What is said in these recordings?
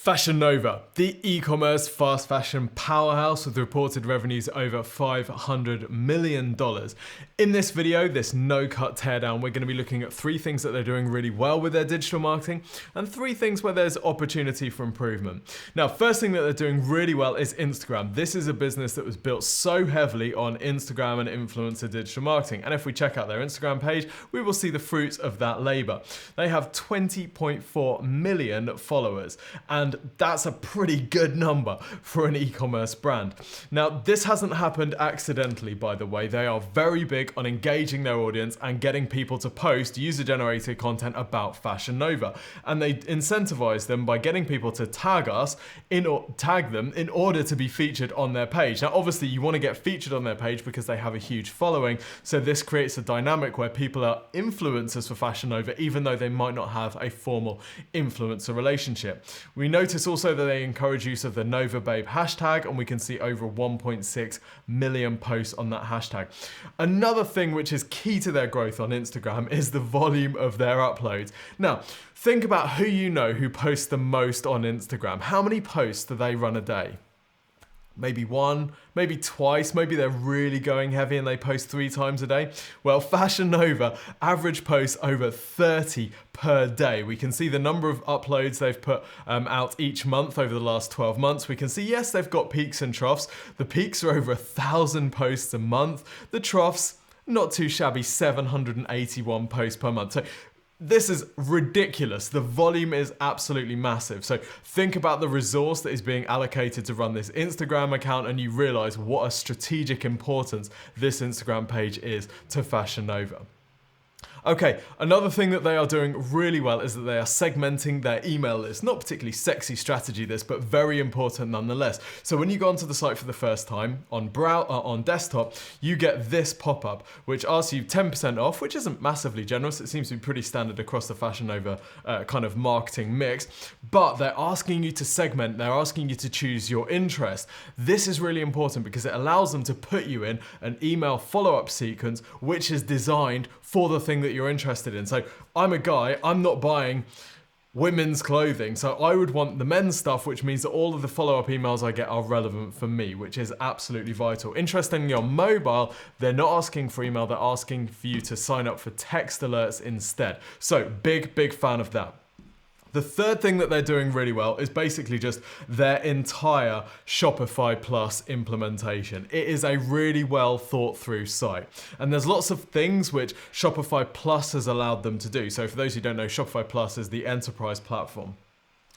Fashion Nova, the e-commerce fast fashion powerhouse with reported revenues over $500 million. In this video, this no-cut teardown, we're going to be looking at 3 things that they're doing really well with their digital marketing and 3 things where there's opportunity for improvement. Now, first thing that they're doing really well is Instagram. This is a business that was built so heavily on Instagram and influencer digital marketing. And if we check out their Instagram page, we will see the fruits of that labor. They have 20.4 million followers, and that's a pretty good number for an e-commerce brand. Now, this hasn't happened accidentally, by the way. They are very big on engaging their audience and getting people to post user-generated content about Fashion Nova. And they incentivize them by getting people to tag them in order to be featured on their page. Now, obviously, you want to get featured on their page because they have a huge following. So this creates a dynamic where people are influencers for Fashion Nova, even though they might not have a formal influencer relationship. We notice also that they encourage use of the Nova Babe hashtag, and we can see over 1.6 million posts on that hashtag. Another thing which is key to their growth on Instagram is the volume of their uploads. Now, think about who you know who posts the most on Instagram. How many posts do they run a day? Maybe 1, maybe twice, maybe they're really going heavy and they post 3 times a day. Well, Fashion Nova average posts over 30 per day. We can see the number of uploads they've put out each month over the last 12 months. We can see, yes, they've got peaks and troughs. The peaks are over 1,000 posts a month. The troughs, not too shabby, 781 posts per month. So this is ridiculous. The volume is absolutely massive. So think about the resource that is being allocated to run this Instagram account, and you realize what a strategic importance this Instagram page is to Fashion Nova. Okay, another thing that they are doing really well is that they are segmenting their email list. Not particularly sexy strategy this, but very important nonetheless. So when you go onto the site for the first time on desktop, you get this pop-up, which asks you 10% off, which isn't massively generous. It seems to be pretty standard across the Fashion Nova kind of marketing mix, but they're asking you to segment, they're asking you to choose your interest. This is really important because it allows them to put you in an email follow-up sequence, which is designed for the thing that you're interested in. So I'm a guy, I'm not buying women's clothing, so I would want the men's stuff, which means that all of the follow-up emails I get are relevant for me, which is absolutely vital. Interestingly, on mobile, they're not asking for email, they're asking for you to sign up for text alerts instead. So big fan of that. The third thing that they're doing really well is basically just their entire Shopify Plus implementation. It is a really well thought through site. And there's lots of things which Shopify Plus has allowed them to do. So for those who don't know, Shopify Plus is the enterprise platform.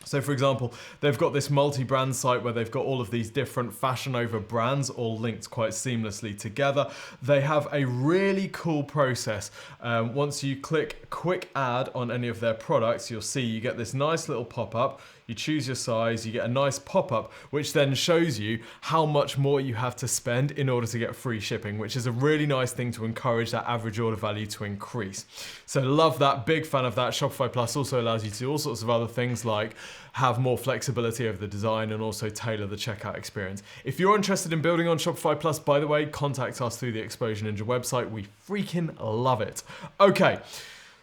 So for example, they've got this multi-brand site where they've got all of these different Fashion Nova brands all linked quite seamlessly together. They have a really cool process. Once you click quick add on any of their products, you'll see you get this nice little pop-up. You choose your size, you get a nice pop-up, which then shows you how much more you have to spend in order to get free shipping, which is a really nice thing to encourage that average order value to increase. So love that, big fan of that. Shopify Plus also allows you to do all sorts of other things like have more flexibility over the design and also tailor the checkout experience. If you're interested in building on Shopify Plus, by the way, contact us through the Exposure Ninja website. We freaking love it. Okay.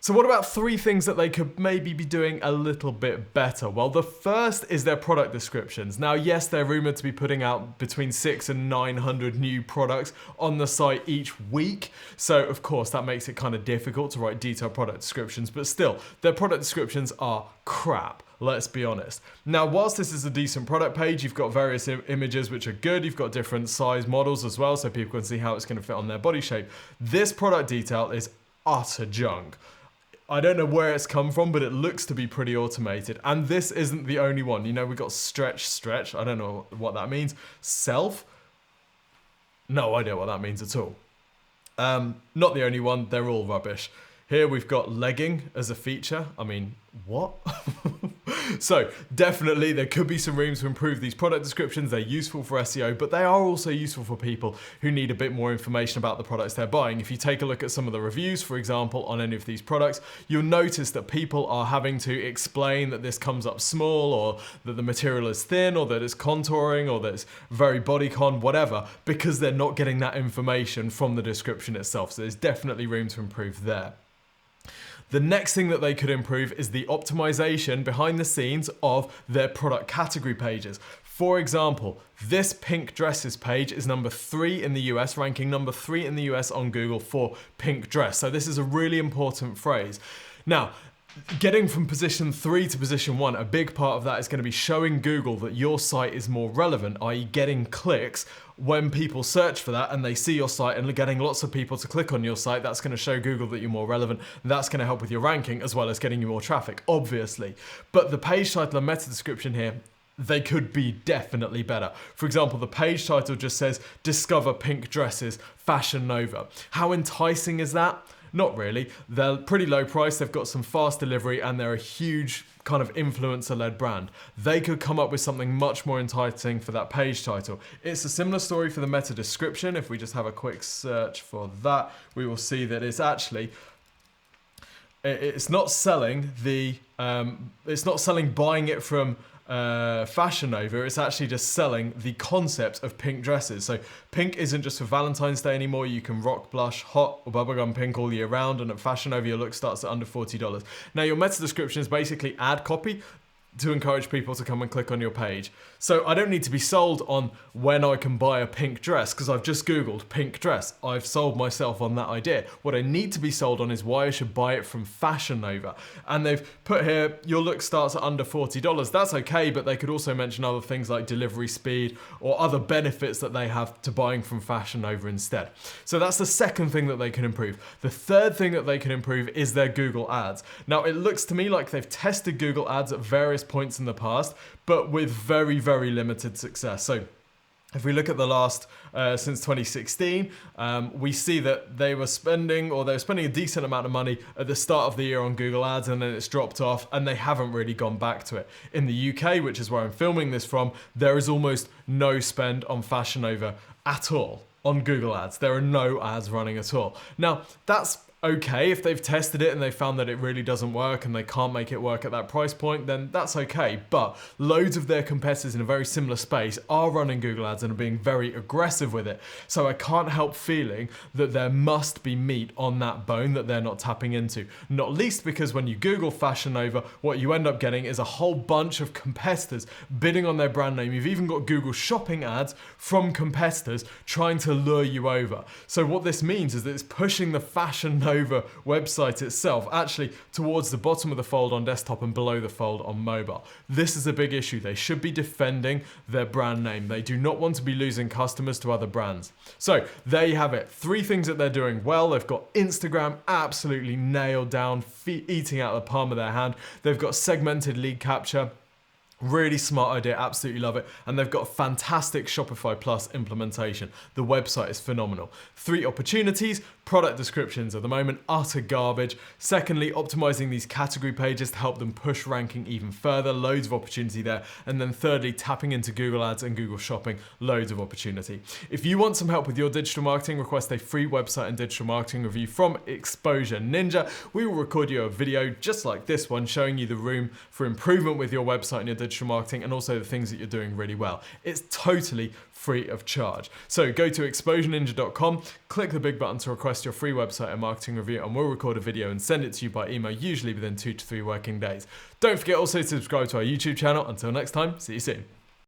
So what about 3 things that they could maybe be doing a little bit better? Well, the first is their product descriptions. Now, yes, they're rumored to be putting out between 600 and 900 new products on the site each week. So, of course, that makes it kind of difficult to write detailed product descriptions, but still, their product descriptions are crap. Let's be honest. Now, whilst this is a decent product page, you've got various images which are good. You've got different size models as well, so people can see how it's going to fit on their body shape. This product detail is utter junk. I don't know where it's come from, but it looks to be pretty automated. And this isn't the only one. You know, we've got stretch. I don't know what that means. Self? No idea what that means at all. Not the only one. They're all rubbish. Here we've got legging as a feature. I mean, what? So definitely there could be some room to improve these product descriptions. They're useful for SEO, but they are also useful for people who need a bit more information about the products they're buying. If you take a look at some of the reviews, for example, on any of these products, you'll notice that people are having to explain that this comes up small, or that the material is thin, or that it's contouring, or that it's very bodycon, whatever, because they're not getting that information from the description itself. So there's definitely room to improve there. The next thing that they could improve is the optimization behind the scenes of their product category pages. For example, this pink dresses page is number 3 in the US, ranking number 3 in the US on Google for pink dress. So this is a really important phrase. Now, getting from position 3 to position 1, a big part of that is going to be showing Google that your site is more relevant, i.e. getting clicks when people search for that and they see your site and getting lots of people to click on your site. That's going to show Google that you're more relevant. That's going to help with your ranking as well as getting you more traffic, obviously. But the page title and meta description here, they could be definitely better. For example, the page title just says, "Discover pink dresses, Fashion Nova." How enticing is that? Not really. They're pretty low price, they've got some fast delivery, and they're a huge kind of influencer-led brand. They could come up with something much more enticing for that page title. It's a similar story for the meta description. If we just have a quick search for that, we will see that it's actually, it's not selling buying it from Fashion Nova. It's actually just selling the concept of pink dresses. So pink isn't just for Valentine's Day anymore. You can rock, blush, hot, or bubblegum pink all year round, and at Fashion Nova your look starts at under $40. Now your meta description is basically ad copy to encourage people to come and click on your page. So I don't need to be sold on when I can buy a pink dress because I've just Googled pink dress. I've sold myself on that idea. What I need to be sold on is why I should buy it from Fashion Nova. And they've put here, your look starts at under $40. That's okay, but they could also mention other things like delivery speed or other benefits that they have to buying from Fashion Nova instead. So that's the second thing that they can improve. The third thing that they can improve is their Google Ads. Now it looks to me like they've tested Google Ads at various points in the past, but with very, very limited success. So if we look at the last, since 2016, we see that they were spending a decent amount of money at the start of the year on Google Ads, and then it's dropped off and they haven't really gone back to it. In the UK, which is where I'm filming this from, there is almost no spend on Fashion Nova at all on Google Ads. There are no ads running at all. Now, that's okay. If they've tested it and they found that it really doesn't work and they can't make it work at that price point, then that's okay. But loads of their competitors in a very similar space are running Google Ads and are being very aggressive with it. So I can't help feeling that there must be meat on that bone that they're not tapping into. Not least because when you Google Fashion Nova, what you end up getting is a whole bunch of competitors bidding on their brand name. You've even got Google shopping ads from competitors trying to lure you over. So what this means is that it's pushing the Fashion Nova website itself actually towards the bottom of the fold on desktop and below the fold on mobile. This is a big issue. They should be defending their brand name. They do not want to be losing customers to other brands. So there you have it. 3 things that they're doing well. They've got Instagram absolutely nailed down, eating out of the palm of their hand. They've got segmented lead capture. Really smart idea, absolutely love it. And they've got fantastic Shopify Plus implementation. The website is phenomenal. 3 opportunities: product descriptions at the moment, utter garbage. Secondly, optimizing these category pages to help them push ranking even further, loads of opportunity there. And then thirdly, tapping into Google Ads and Google Shopping, loads of opportunity. If you want some help with your digital marketing, request a free website and digital marketing review from Exposure Ninja. We will record you a video just like this one, showing you the room for improvement with your website and your digital marketing, and also the things that you're doing really well. It's totally free of charge. So go to exposureninja.com, click the big button to request your free website and marketing review, and we'll record a video and send it to you by email, usually within 2 to 3 working days. Don't forget also to subscribe to our YouTube channel. Until next time, see you soon.